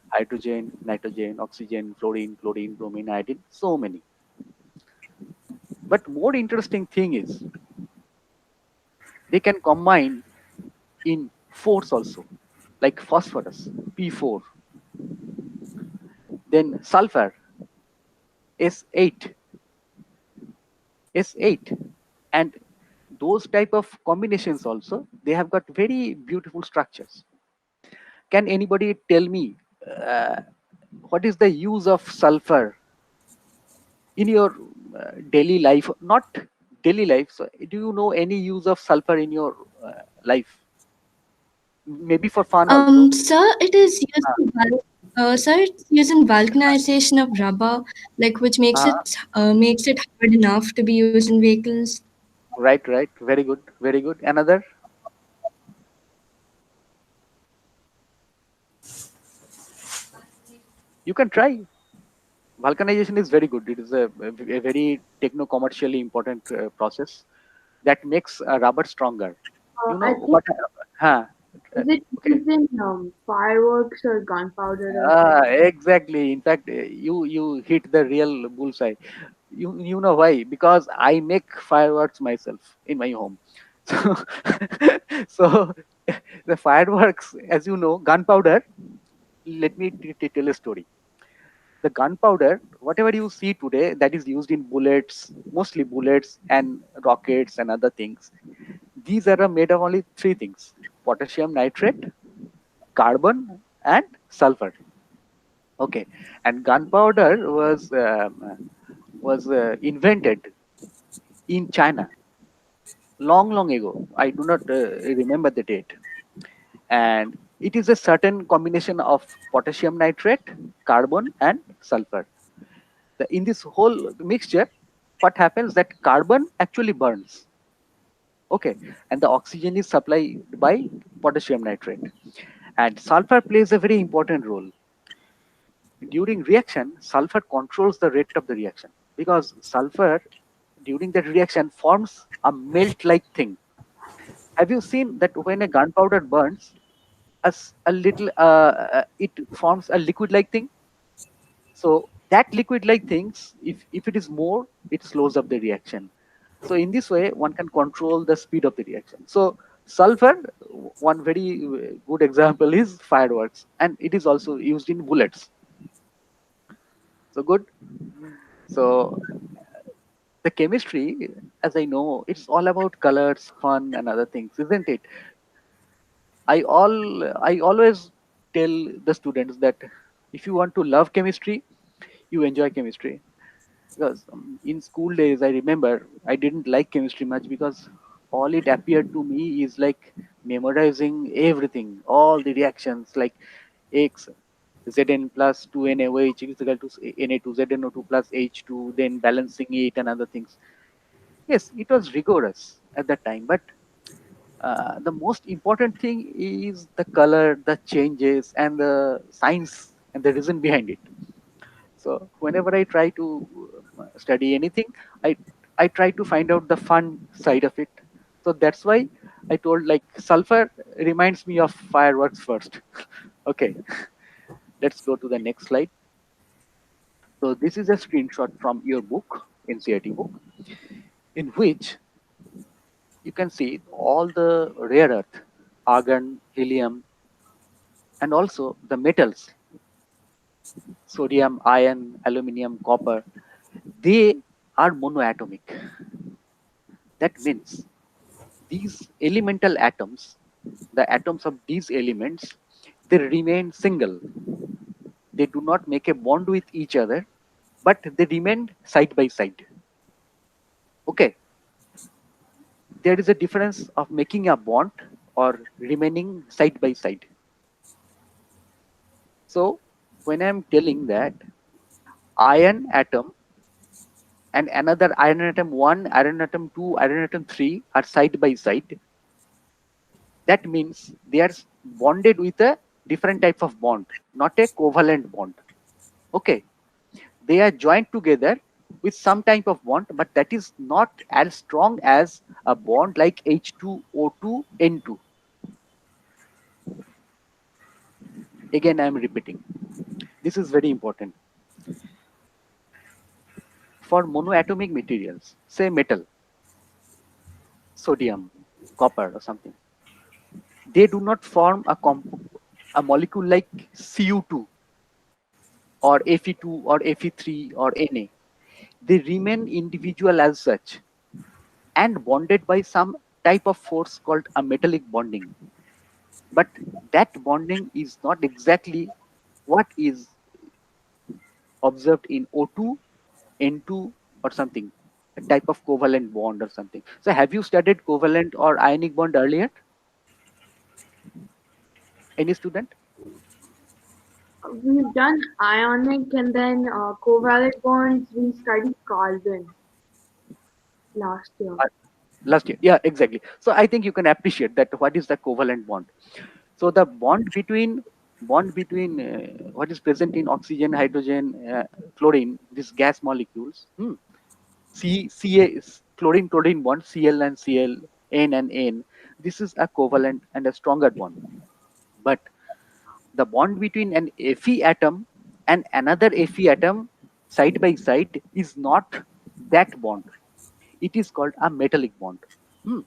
hydrogen, nitrogen, oxygen, fluorine, chlorine, bromine, iodine, so many. But more interesting thing is they can combine in fours also, like phosphorus, P4, then sulfur, S8, S8. And those type of combinations also, they have got very beautiful structures. Can anybody tell me uh, what is the use of sulfur in your daily life? Not daily life. So, do you know any use of sulfur in your life? Maybe for fun also. Sir, sir, it's used in vulcanization of rubber, like which Uh, makes it hard enough to be used in vehicles. right, right. Very good, very good. Another. You can try. Vulcanization is very good. It is a very techno-commercially important process that makes rubber stronger. You I know think what? Huh? Uh, is it okay. used in fireworks or gunpowder or something? Exactly. In fact, you hit the real bullseye. You know why? Because I make fireworks myself in my home. So, so the fireworks, as you know, gunpowder. Let me tell a story. The gunpowder, whatever you see today, that is used in bullets, mostly bullets and rockets and other things. These are made of only three things: potassium nitrate, carbon, and sulfur. Okay, and gunpowder was invented in China long, long ago. I do not remember the date, and it is a certain combination of potassium nitrate, carbon, and sulfur. In this whole mixture, what happens that carbon actually burns. Okay, and the oxygen is supplied by potassium nitrate, and sulfur plays a very important role. During reaction, sulfur controls the rate of the reaction, because sulfur during that reaction forms a melt like thing. Have you seen that when a gunpowder burns, a little it forms a liquid like thing? So that liquid like things, if it is more, it slows up the reaction. So in this way, one can control the speed of the reaction. So sulfur, one very good example is fireworks, and it is also used in bullets. So good. So the chemistry, as I know, it's all about colors, fun, and other things, isn't it? I always tell the students that if you want to love chemistry, you enjoy chemistry. Because in school days, I remember I didn't like chemistry much, because all it appeared to me is like memorizing everything, all the reactions, like X Zn plus 2NaOH is equal to Na2ZNO2 plus H2, then balancing it and other things. Yes, it was rigorous at that time, but the most important thing is the color, the changes, and the science and the reason behind it. So whenever I try to study anything, I I try to find out the fun side of it. So that's why I told, like, sulfur reminds me of fireworks first. Okay, let's go to the next slide. So this is a screenshot from your book, NCERT book, in which you can see all the rare earth, argon, helium, and also the metals, sodium, iron, aluminium, copper. They are monoatomic. That means these elemental atoms, the atoms of these elements, they remain single. They do not make a bond with each other, but they remain side by side. Okay, there is a difference of making a bond or remaining side by side. So when I'm telling that iron atom and another iron atom 1, iron atom 2, iron atom 3 are side by side, that means they are bonded with a different type of bond, not a covalent bond. Okay, they are joined together with some type of bond, but that is not as strong as a bond like H2O2N2. Again, I am repeating. This is very important. For monoatomic materials, say metal, sodium, copper, or something, they do not form a molecule like Cu2 or Fe2 or Fe3 or Na. they remain individual as such and bonded by some type of force called a metallic bonding. But that bonding is not exactly what is observed in O2, N2, or something, a type of covalent bond or something. So, have you studied covalent or ionic bond earlier? Any student? We've done ionic and then covalent bonds. We studied carbon last year. Uh, Last year, yeah, exactly. So, I think you can appreciate that what is the covalent bond. So, the bond between what is present in oxygen, hydrogen, chlorine, these gas molecules. Chlorine chlorine bond, Cl and Cl, N and N. This is a covalent and a stronger bond. But the bond between an Fe atom and another Fe atom side by side is not that bond. It is called a metallic bond. Hmm.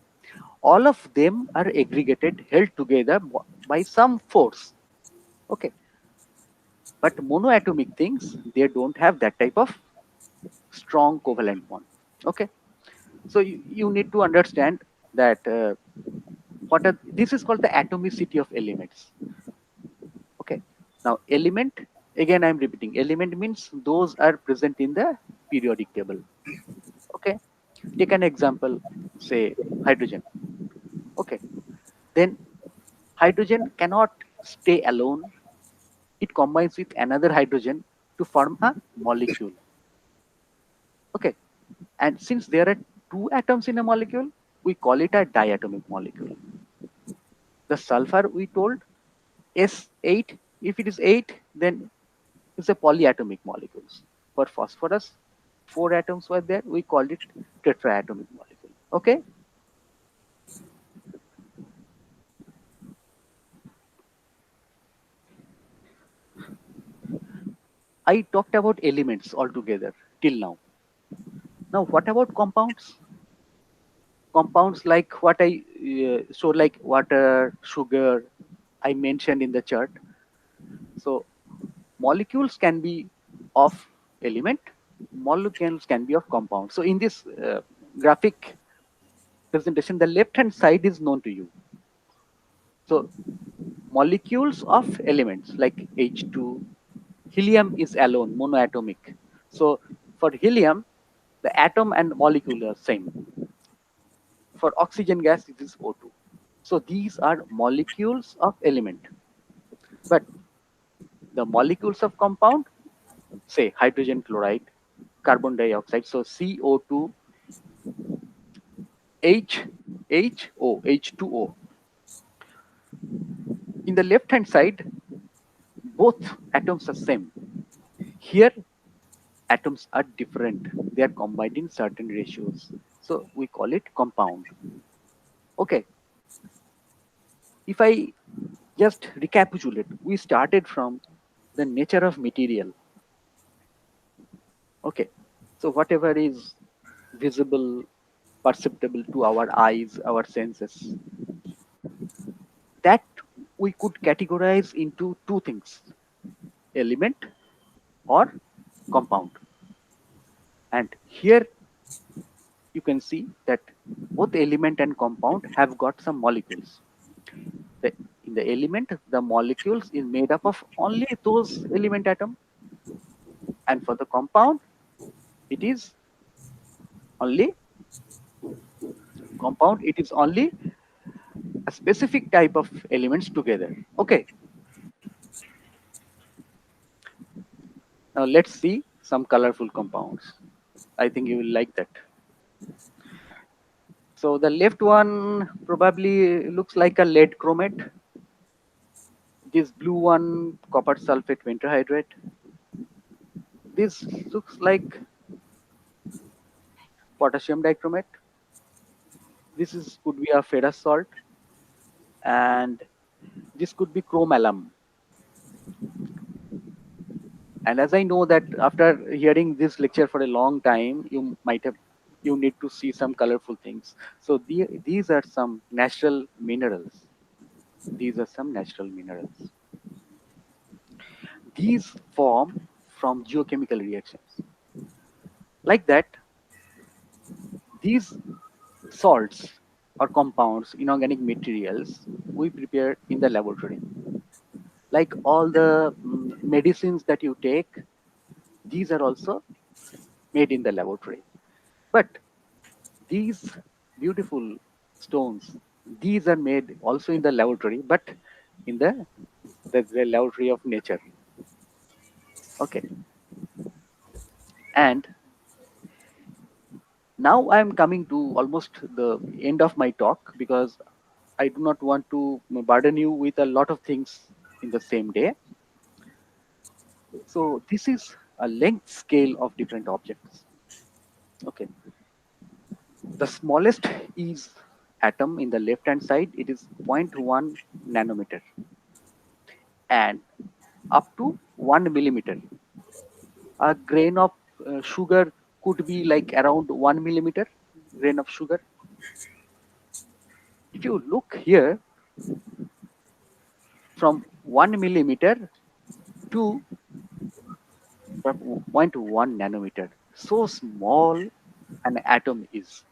All of them are aggregated, held together by some force. Okay. But monoatomic things, they don't have that type of strong covalent bond. Okay. So you need to understand that this is called the atomicity of elements. Okay. Now element, again I'm repeating, element means those are present in the periodic table. Okay. Take an example, say hydrogen. Okay. Then hydrogen cannot stay alone. It combines with another hydrogen to form a molecule. Okay. And since there are two atoms in a molecule, we call it a diatomic molecule. The sulfur we told S8, if it is 8, then it's a polyatomic molecules. For phosphorus, 4 atoms were there, we called it tetraatomic molecule. Okay. I talked about elements altogether till now. Now, what about compounds? Compounds like what I so like water, sugar, I mentioned in the chart. So molecules can be of element, molecules can be of compound. So in this graphic presentation, the left hand side is known to you. So molecules of elements like H2, helium is alone, monoatomic. So for helium, the atom and molecule are same. For oxygen gas, it is O2. So these are molecules of element. But the molecules of compound, say hydrogen chloride, carbon dioxide, so CO2, H2O. In the left hand side, both atoms are same. Here, atoms are different. They are combined in certain ratios. So we call it compound. Okay. If I just recapitulate, we started from the nature of material. Okay. So whatever is visible, perceptible to our eyes, our senses, that we could categorize into two things, element or compound. And here you can see that both element and compound have got some molecules. In the element, the molecules is made up of only those element atom, and for the compound, it is only a specific type of elements together. Okay. Now let's see some colorful compounds. I think you will like that. So the left one probably looks like a lead chromate. This blue one, copper sulfate pentahydrate. This looks like potassium dichromate. Could be a ferrous salt, and this could be chrome alum. And as I know that after hearing this lecture for a long time, you need to see some colorful things. So these are some natural minerals. These are some natural minerals. These form from geochemical reactions. Like that, these salts or compounds, inorganic materials, we prepare in the laboratory. Like all the medicines that you take, these are also made in the laboratory. But these beautiful stones, these are made also in the laboratory, but in the laboratory of nature. Okay. And now I am coming to almost the end of my talk, because I do not want to burden you with a lot of things in the same day. So this is a length scale of different objects. Okay. The smallest is atom in the left hand side. It is 0.1 nanometer, and up to 1 millimeter. A grain of sugar could be like around 1 millimeter grain of sugar. If you look here, from 1 millimeter to 0.1 nanometer, so small an atom is.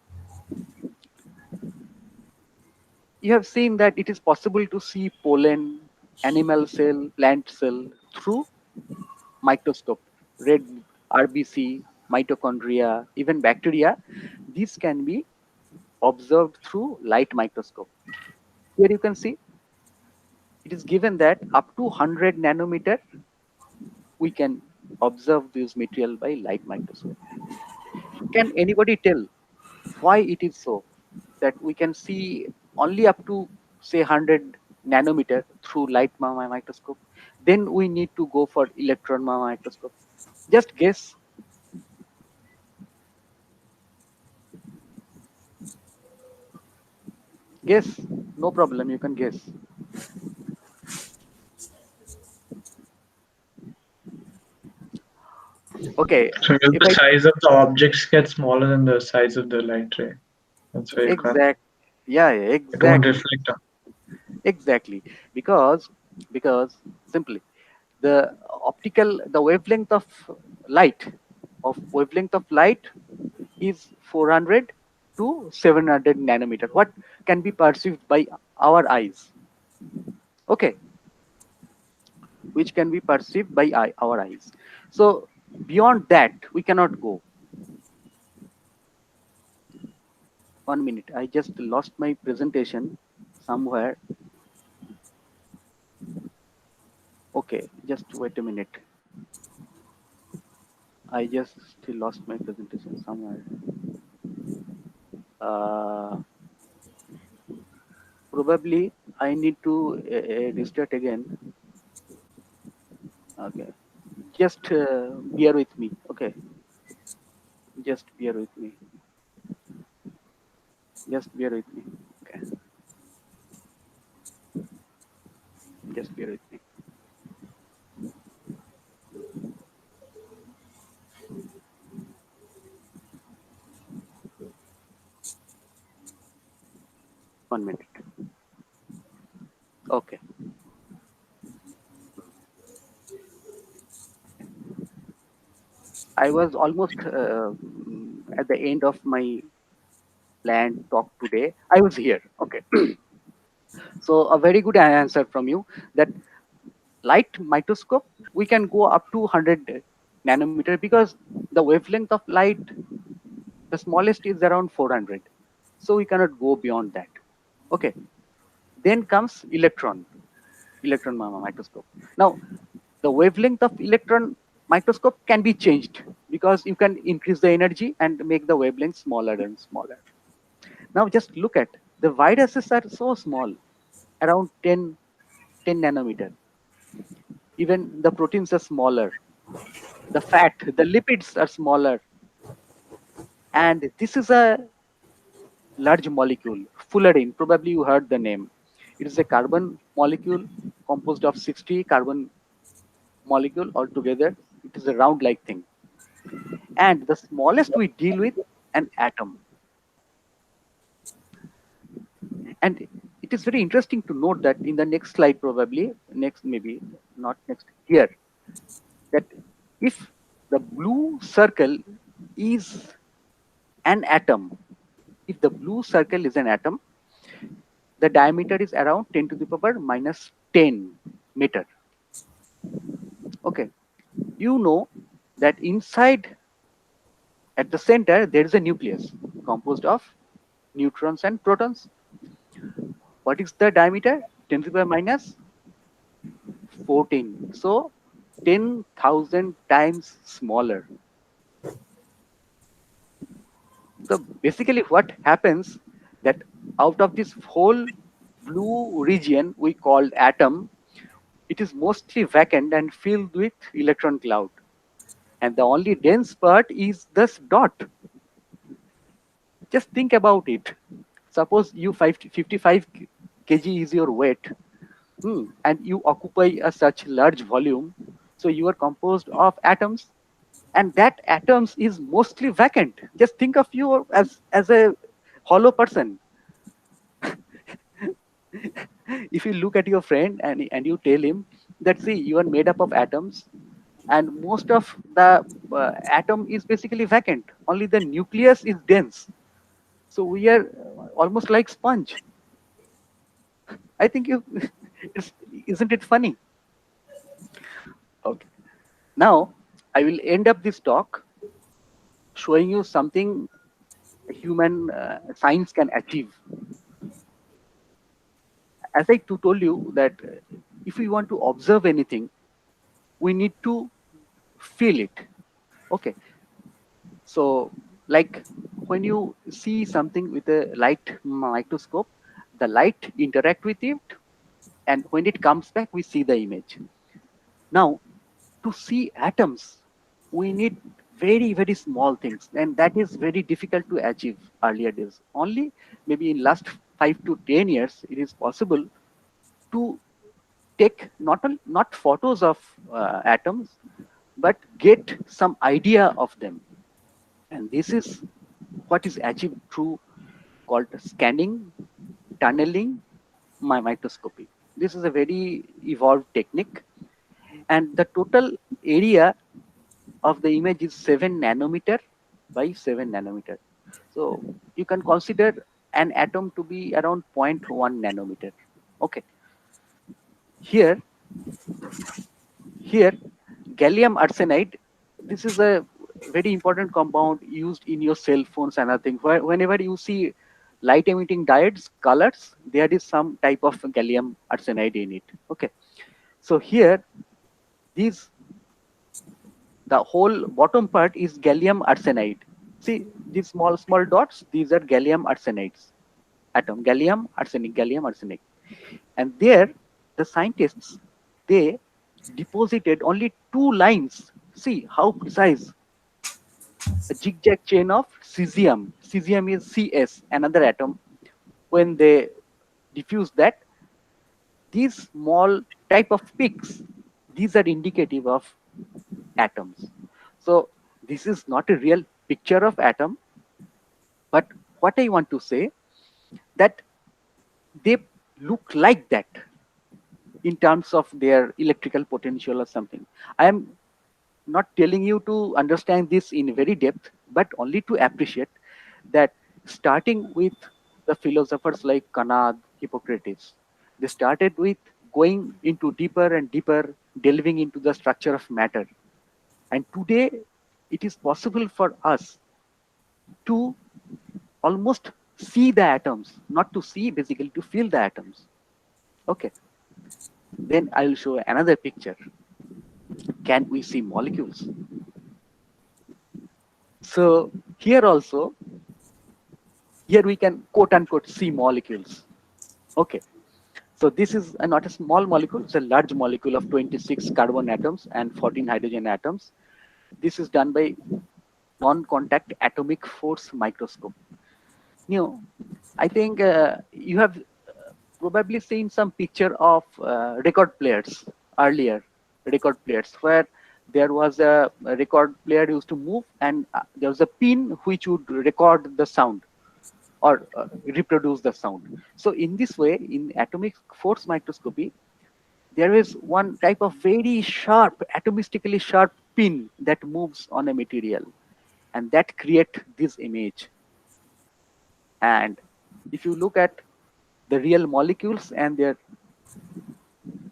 You have seen that it is possible to see pollen, animal cell, plant cell through microscope, red RBC, mitochondria, even bacteria. These can be observed through light microscope. Here you can see it is given that up to 100 nanometer we can observe this material by light microscope. Can anybody tell why it is so that we can see only up to say 100 nanometer through light microscope? Then we need to go for electron microscope. Just guess. Guess. No problem. You can guess. Okay. So will If the I size of the objects get smaller than the size of the light ray? That's why you can't. exact. Yeah, It won't exactly. reflect on. Exactly. Because simply the wavelength of light is 400 to 700 nanometer. What can be perceived by our eyes? Okay, which can be perceived by our eyes. So beyond that, we cannot go. 1 minute. I just lost my presentation somewhere. Okay, just wait a minute. I just still lost my presentation somewhere. Probably I need to restart again. Okay, just bear with me. Okay, just bear with me. Just bear with me. Okay, just bear with me. One minute. Okay. I was almost at the end of my planned talk today. I was here. Okay. So a very good answer from you that light microscope, we can go up to 100 nanometer, because the wavelength of light, the smallest is around 400. So we cannot go beyond that. Okay. Then comes electron microscope. Now, the wavelength of electron microscope can be changed, because you can increase the energy and make the wavelength smaller and smaller. Now, just look at the viruses are so small, around 10 nanometer. Even the proteins are smaller. The fat, the lipids are smaller. And this is a large molecule, fullerene. Probably you heard the name. It is a carbon molecule composed of 60 carbon molecule altogether. It is a round-like thing. And the smallest we deal with, an atom. And it is very interesting to note that in the next slide, probably next, maybe not next, here, that if the blue circle is an atom. If the blue circle is an atom, the diameter is around 10 to the power minus 10 meter. Okay, you know that inside at the center there is a nucleus composed of neutrons and protons. What is the diameter? 10 to the power minus 14. So 10,000 times smaller. So basically what happens that out of this whole blue region we called atom, it is mostly vacant and filled with electron cloud. And the only dense part is this dot. Just think about it. Suppose you 55 kg is your weight, and you occupy a such large volume. So you are composed of atoms, and that atoms is mostly vacant. Just think of you as a hollow person. If you look at your friend and you tell him that, see, you are made up of atoms, and most of the atom is basically vacant, only the nucleus is dense, so we are almost like sponge. I think you isn't it funny? Okay, now I will end up this talk showing you something human science can achieve. As I told you that if we want to observe anything, we need to feel it. Okay, so like when you see something with a light microscope, the light interact with it, and when it comes back we see the image. Now to see atoms we need very small things, and that is very difficult to achieve earlier days. Only maybe in last 5 to 10 years it is possible to take not photos of atoms, but get some idea of them. And this is what is achieved through called scanning, tunneling, microscopy. This is a very evolved technique, and the total area of the image is 7 nanometer by 7 nanometer. So you can consider an atom to be around 0.1 nanometer. Okay. Here, gallium arsenide, this is a very important compound used in your cell phones and other things. Whenever you see light emitting diodes, colors, there is some type of gallium arsenide in it. Okay. So here, the whole bottom part is gallium arsenide. See these small dots, these are gallium arsenides. Atom, gallium arsenic. And there, the scientists, they deposited only 2 lines. See how precise. A zigzag chain of cesium. Cesium is Cs, another atom. When they diffuse that, these small type of peaks, these are indicative of atoms. So this is not a real picture of atom, but what I want to say that they look like that in terms of their electrical potential or something. I am not telling you to understand this in very depth, but only to appreciate that starting with the philosophers like Kanad, Hippocrates, they started with going into deeper and deeper, delving into the structure of matter. And today, it is possible for us to almost see the atoms, not to see, basically to feel the atoms. Okay. Then I will show another picture. Can we see molecules? So here also, here we can quote unquote see molecules. Okay. So this is not a small molecule, it's a large molecule of 26 carbon atoms and 14 hydrogen atoms. This is done by non-contact atomic force microscope. You know, I think you have probably seen some picture of record players earlier, record players where there was a record player used to move, and there was a pin which would record the sound or reproduce the sound. So in this way, in atomic force microscopy, there is one type of very sharp, atomistically sharp pin that moves on a material. and that create this image. And if you look at the real molecules and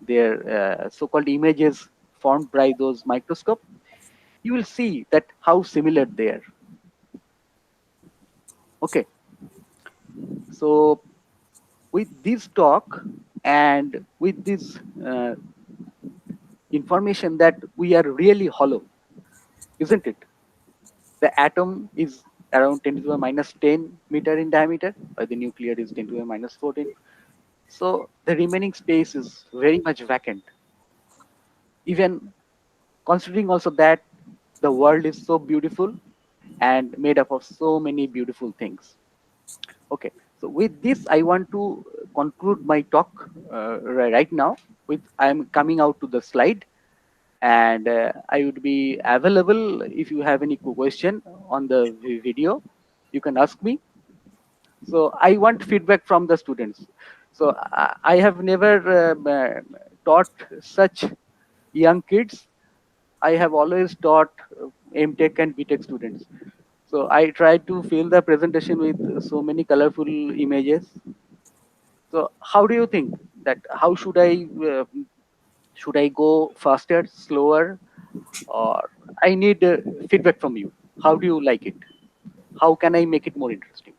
their so-called images formed by those microscope, you will see that how similar they are. Okay, so with this talk and with this information that we are really hollow, isn't it? The atom is around 10 to the minus 10 meter in diameter, while the nuclear is 10 to the minus 14. So the remaining space is very much vacant. Even considering also that the world is so beautiful and made up of so many beautiful things. Okay, so with this, I want to conclude my talk right now. I am coming out to the slide, and I would be available if you have any question on the video. You can ask me. So I want feedback from the students. So I have never taught such young kids. I have always taught MTech and BTech students. So I try to fill the presentation with so many colorful images. So how do you think that? How should I go faster, slower, or I need feedback from you? How do you like it? How can I make it more interesting?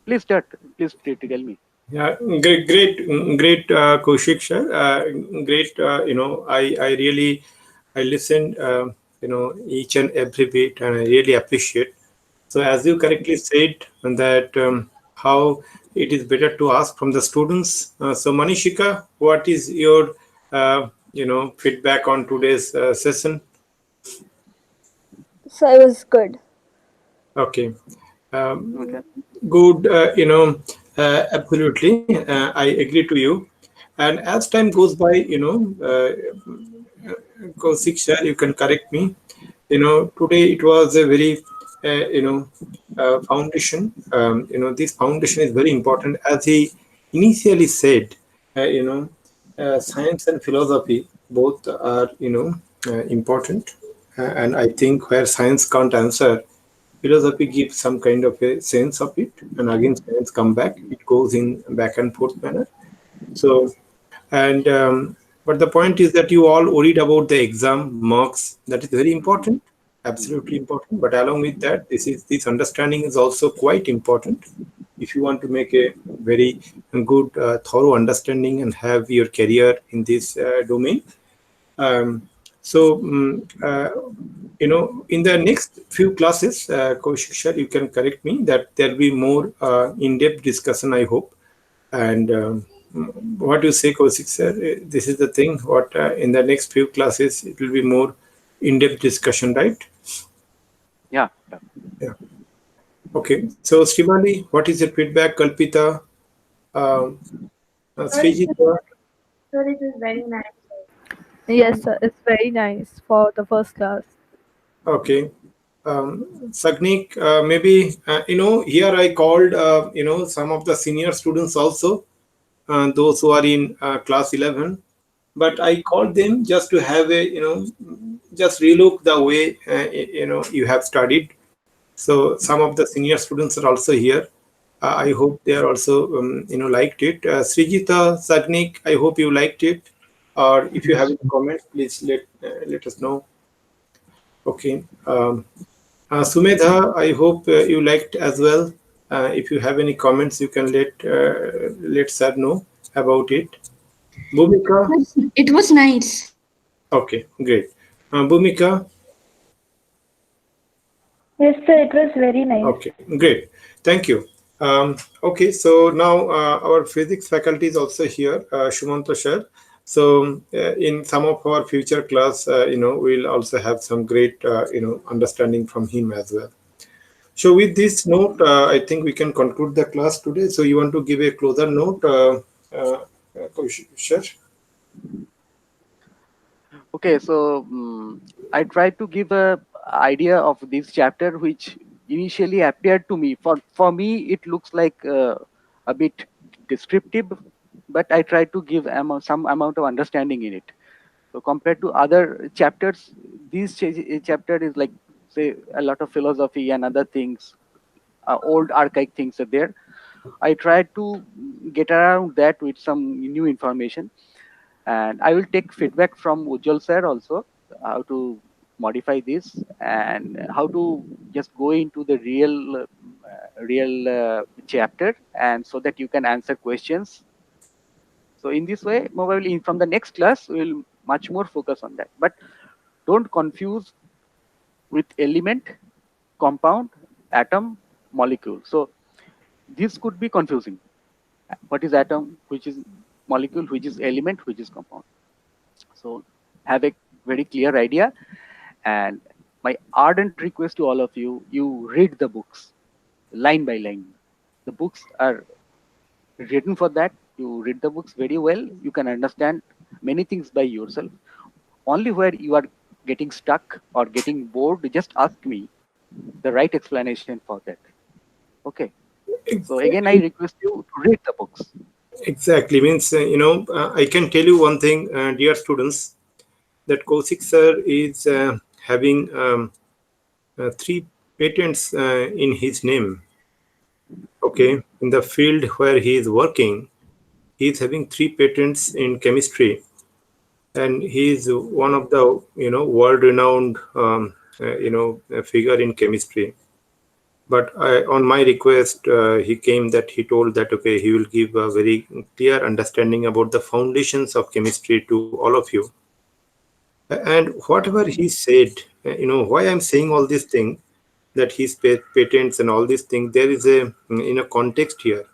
Please start. Please tell me. Yeah, great, Kaushik sir. Great. I really, I listened, each and every bit, and I really appreciate. So, as you correctly said, that how it is better to ask from the students. So, Manishika, what is your, feedback on today's session? So it was good. Okay. Okay. Good, absolutely. I agree to you. And as time goes by, Kaushik sir, you can correct me. Today it was a very, foundation. This foundation is very important. As he initially said, science and philosophy both are, important. And I think where science can't answer, philosophy gives some kind of a sense of it, and again science come back, it goes in back and forth manner. So, and but the point is that you all worried about the exam marks. That is very important, absolutely important, but along with that, this understanding is also quite important if you want to make a very good thorough understanding and have your career in this domain. um, in the next few classes, Kaushik sir, you can correct me that there'll be more in-depth discussion, I hope. And what do you say, Kaushik sir? This is the thing. What in the next few classes, it will be more in-depth discussion, right? Yeah. Yeah. Okay. So, Srimali, what is your feedback? Kalpita, um, Srijita? Sir, it is very nice. Yes, sir. It's very nice for the first class. Okay. Sagnik, maybe, here I called, some of the senior students also, those who are in class 11, but I called them just to have a, just relook the way, you have studied. So some of the senior students are also here. I hope they are also, liked it. Srijita, Sagnik, I hope you liked it. Or if you have any comments, please let us know. Okay. Sumedha, I hope you liked as well. If you have any comments, you can let sir know about it. Bhumika, It was nice. okay, great. Bhumika, Yes, sir, it was very nice. okay, great. Thank you. Okay, so now our physics faculty is also here, Shumanta sir. So in some of our future class, we'll also have some great, understanding from him as well. So with this note, I think we can conclude the class today. So you want to give a closer note, sure? Okay. So I tried to give a idea of this chapter, which initially appeared to me. For me, it looks like a bit descriptive, but I tried to give some amount of understanding in it. So compared to other chapters, this chapter is like, say, a lot of philosophy and other things, old archaic things are there. I tried to get around that with some new information, and I will take feedback from Ujjwal sir also, how to modify this and how to just go into the real chapter, and so that you can answer questions. So in this way, probably from the next class, we'll much more focus on that. But don't confuse with element, compound, atom, molecule. So this could be confusing. What is atom, which is molecule, which is element, which is compound. So have a very clear idea. And my ardent request to all of you, you read the books line by line. The books are written for that. You read the books very well. You can understand many things by yourself. Only where you are getting stuck or getting bored, just ask me the right explanation for that. Okay. So again, I request you to read the books. Exactly. Means, I can tell you one thing, dear students, that Kaushik sir is having 3 patents in his name. Okay. In the field where he is working, he is having 3 patents in chemistry. And he is one of the, world-renowned, figure in chemistry. But on my request, he came that he told that, okay, he will give a very clear understanding about the foundations of chemistry to all of you. And whatever he said, why I'm saying all these things, that his patents and all these things, there is a context here.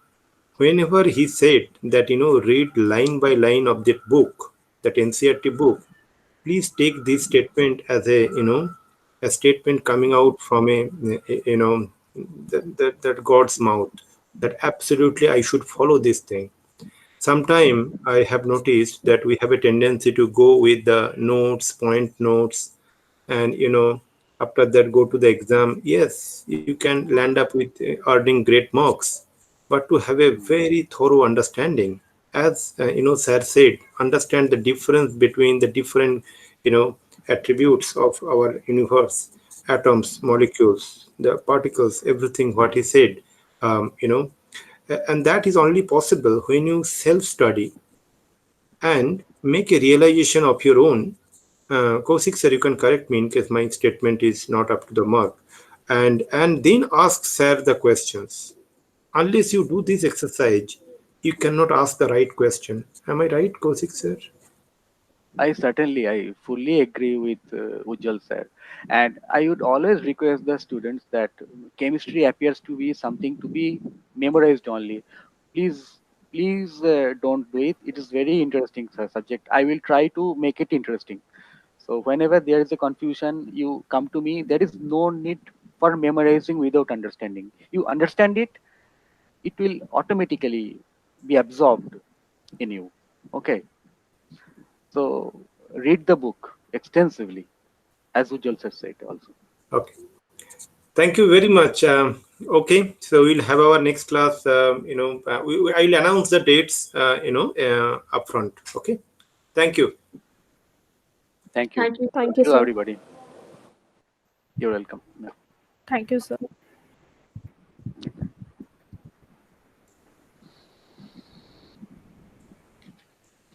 Whenever he said that, read line by line of that book, that NCERT book, please take this statement as a statement coming out from that God's mouth, that absolutely I should follow this thing. Sometime I have noticed that we have a tendency to go with the notes, point notes, and after that go to the exam. Yes, you can land up with earning great marks, but to have a very thorough understanding, as sir said, understand the difference between the different attributes of our universe, atoms, molecules, the particles, everything what he said, and that is only possible when you self-study and make a realization of your own. Kaushik sir, you can correct me in case my statement is not up to the mark, and then ask sir the questions. Unless you do this exercise, you cannot ask the right question. Am I right, Kaushik sir? I fully agree with Ujjwal sir. And I would always request the students that chemistry appears to be something to be memorized only. Please don't do it. It is very interesting subject. I will try to make it interesting. So whenever there is a confusion, you come to me. There is no need for memorizing without understanding. You understand it, it will automatically be absorbed in you. Okay. So read the book extensively, as Ujjwal sir said also. Okay. Thank you very much. Okay, so we'll have our next class. I'll announce the dates. Upfront. Okay. Thank you. Thank you. Thank you. Thank you, To sir. everybody. You're welcome. Yeah. Thank you, sir.